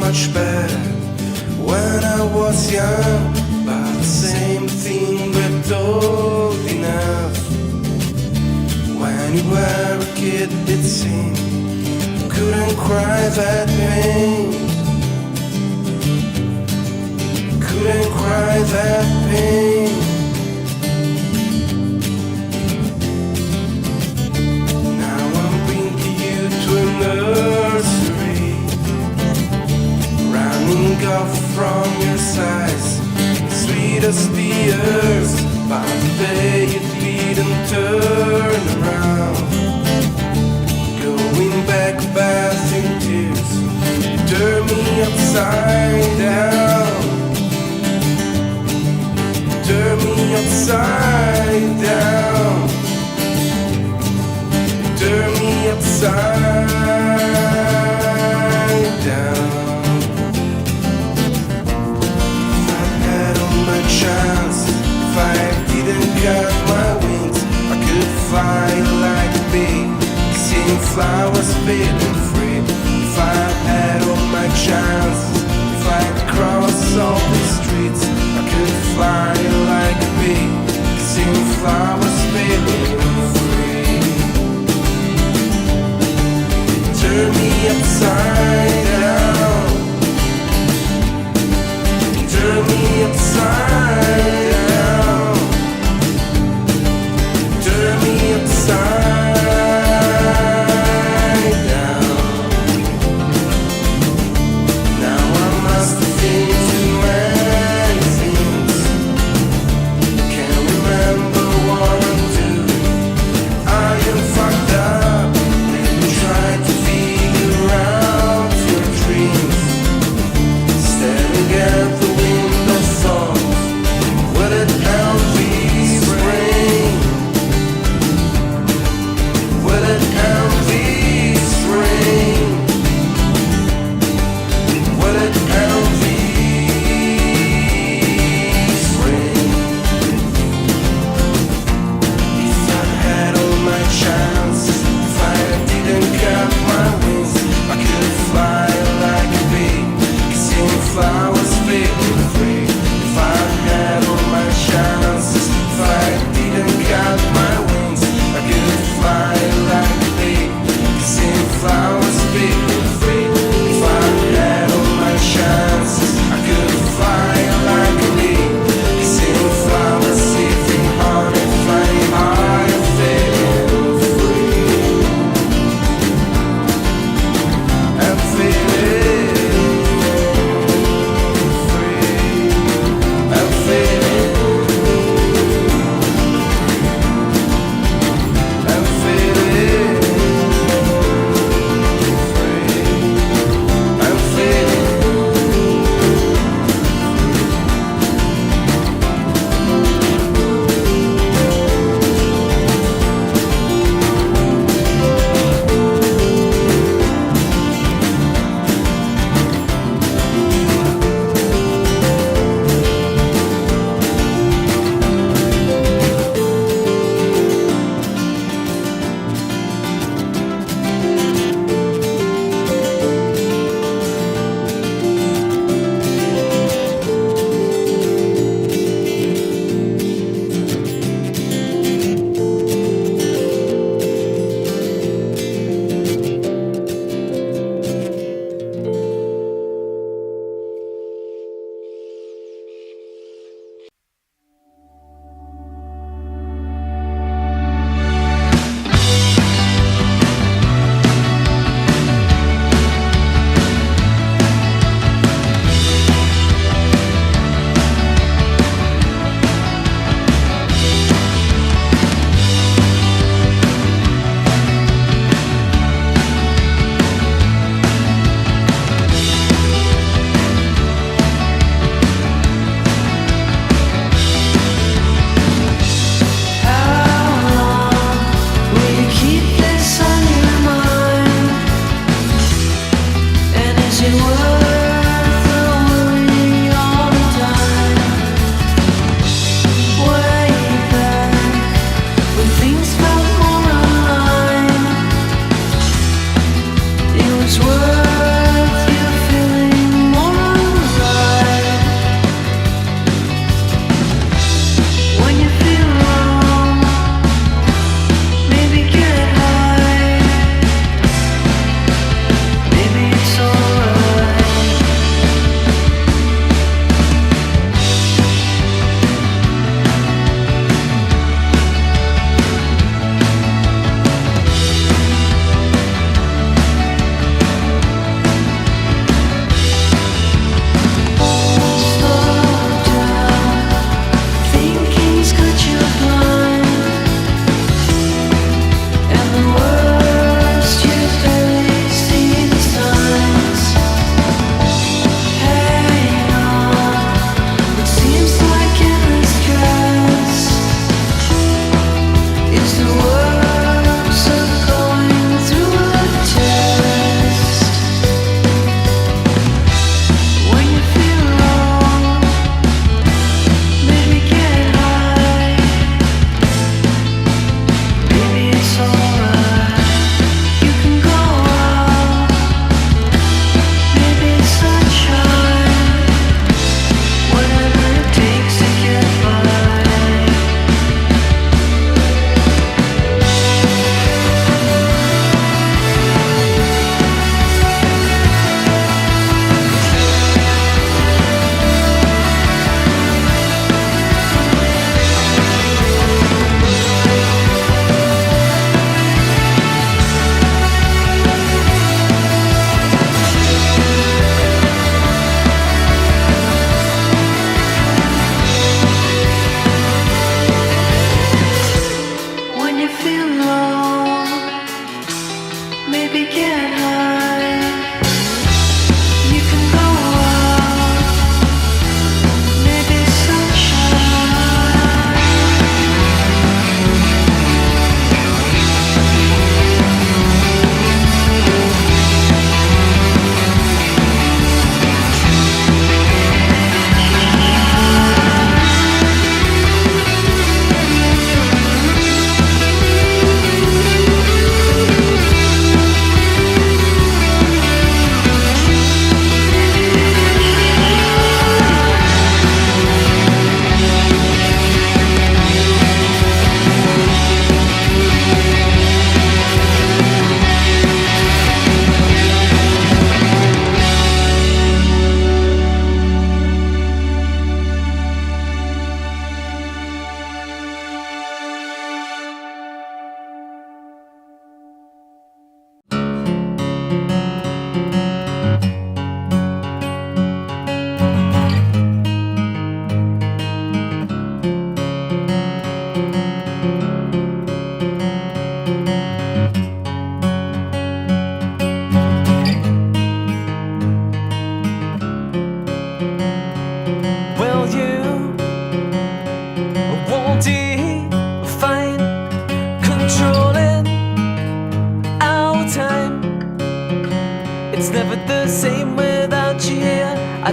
much better when I was young, but the same thing but old enough. When you were a kid, it seemed you couldn't cry that pain, couldn't cry that pain. Now I'm bringing you to a nursery, running off from your size, sweet as tears, but today you didn't turn around. Going back, bath in tears, you turn me upside down, turn me upside down, turn me upside down. If I had all my chance, if I didn't cut my wings, I could fly like a bee, seeing flowers feeling free. If I had all my chances, if I'd cross all the streets, I could fly like a bee, seeing flowers feeling free.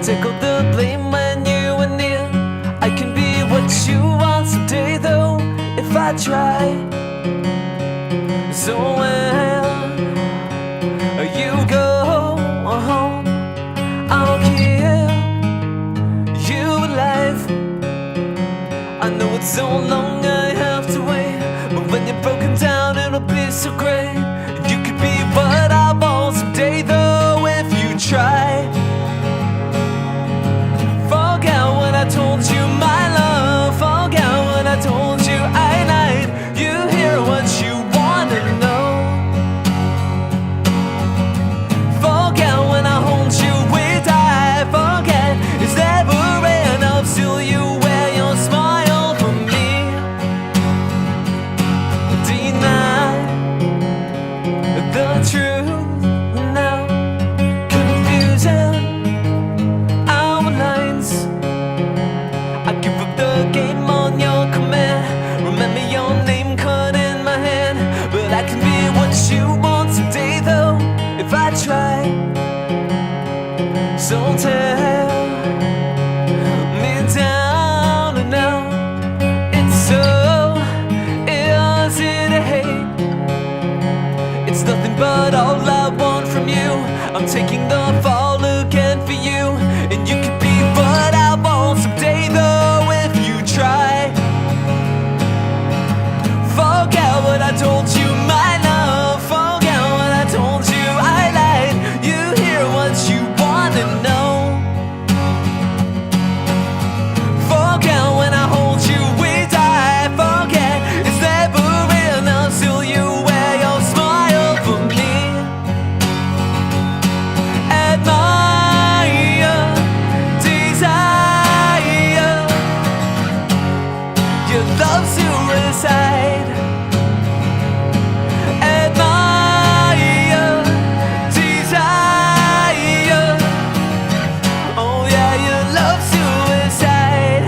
take all the blame when you are near. I can be what you want someday though, if I try. So when you go home, I'll keep you alive. I know it's so long I have to wait, but when you're broken down it'll be so great. You could be what I want someday though, if you try. Forget what I told you, my love. Forget what I told you, I lied. You hear what you wanna know. Forget when I hold you, we die. Forget it's never enough till you wear your smile for me. Deny the truth now, confusing our lines. I give up the game on your command. Remember your name cut in my hand. But I can be what you want today though, if I try. So tell me down and now, it's so easy to hate. It's nothing but all I want from you. I'm taking the fall again for you. And you could be what I want someday though, if you try. Forget what I told you, my love. Forget what I told you, I lied. You hear what you wanna know. Forget when I hold you, we die. Forget it's never enough till you wear your smile for me. Admire, desire, your love suicide. Admire, desire, oh yeah, your love suicide.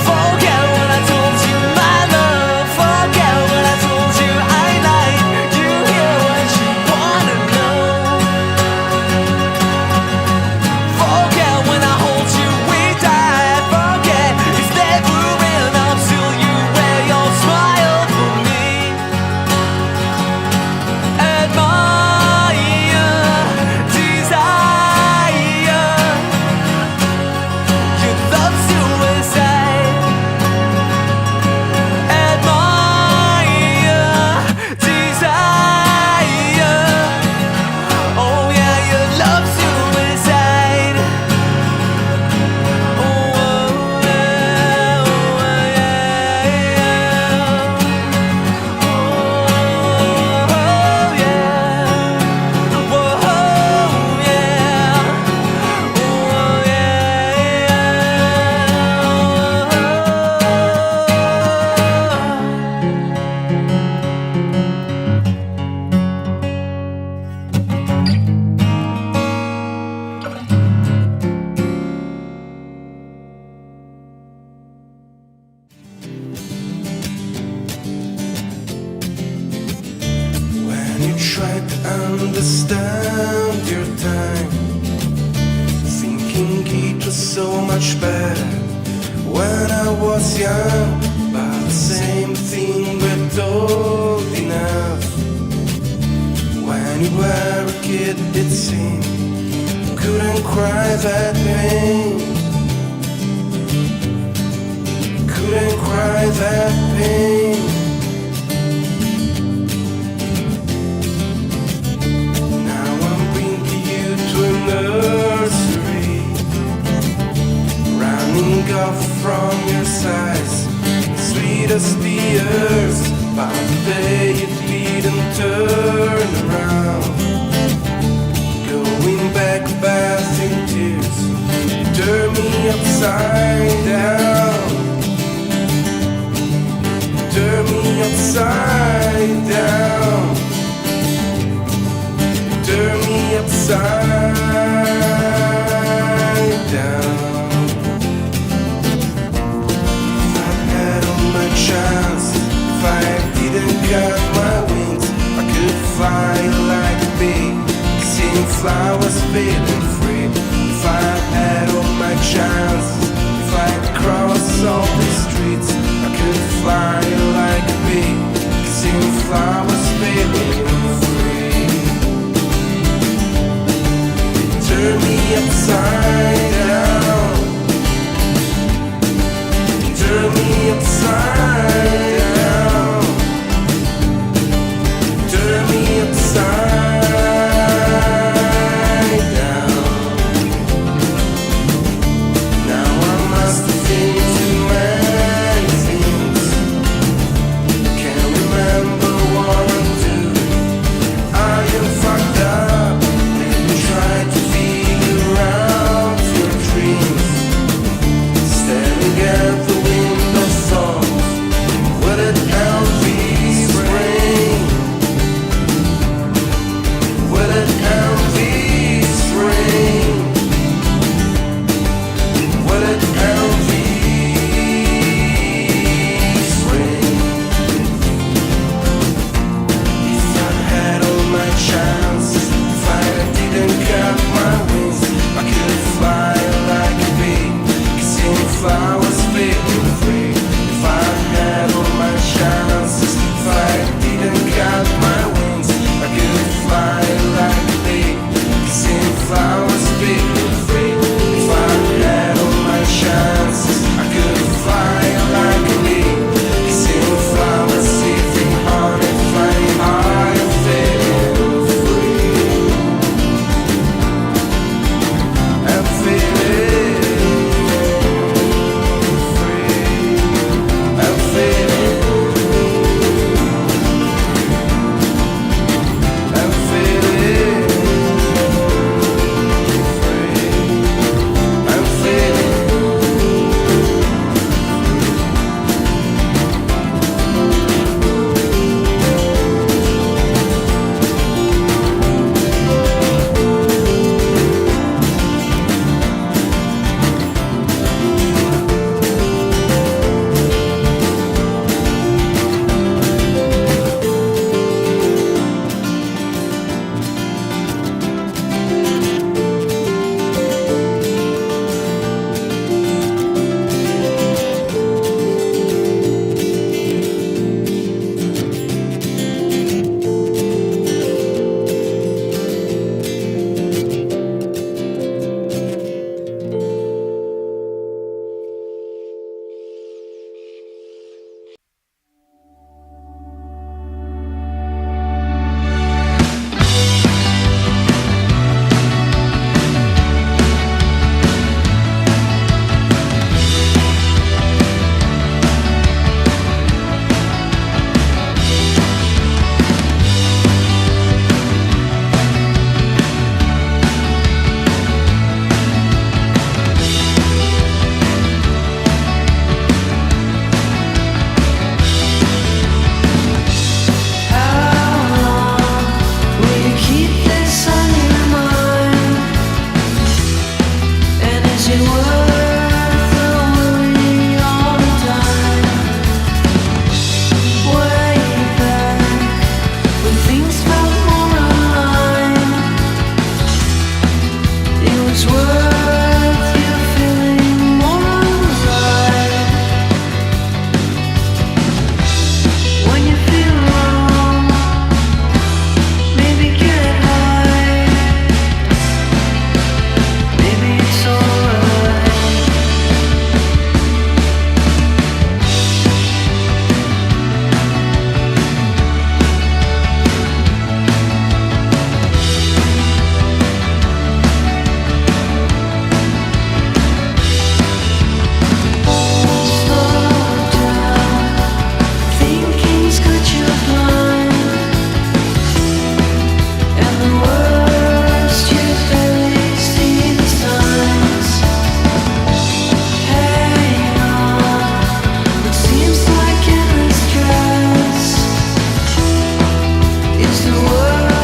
Forget what I told you, my love. Forget what I told you, I lied. You hear what you wanna know. Forget when I hold you, we die. Forget it's never enough till you wear your smile for me. Admire, desire, your love suicide. Admire, desire, oh yeah, your love suicide. Oh yeah, oh yeah, oh yeah, whoa yeah, When you try to understand your time, thinking it was so much better when I was young. But the same thing we're told enough. When you were a kid, it seemed you couldn't cry that pain. Couldn't cry that pain. Now I'm bringing you to a nursery, running off from your size, sweet as tears. But today you didn't turn around, going back bathed in tears. You turn me upside down, turn me flowers feeling free. If I had all my chances, if I cross all the streets, I could fly like a bee, seeing flowers feeling free. Turn me upside down, turn me upside down, turn me upside down. Now I must have been too many things, can't remember what I'm doing. I am fucked up, and try to figure out your dreams. Staring at the window thoughts, would it Elvis rain? Would it Elvis rain? Would it Elvis rain? If I had all my chances, if I didn't cut my wings, I could fly like a bee, kissing flowers feeling free. If I had all my chances, if I didn't cut my wings, I could fly like a bee, kissing flowers feeling free. If I had all my chances, I could fly like a bee, kissing flowers, sipping honey, flying high and feeling free. I'm feeling free. I'm feeling. I'm feeling free. I'm feeling. It's the world.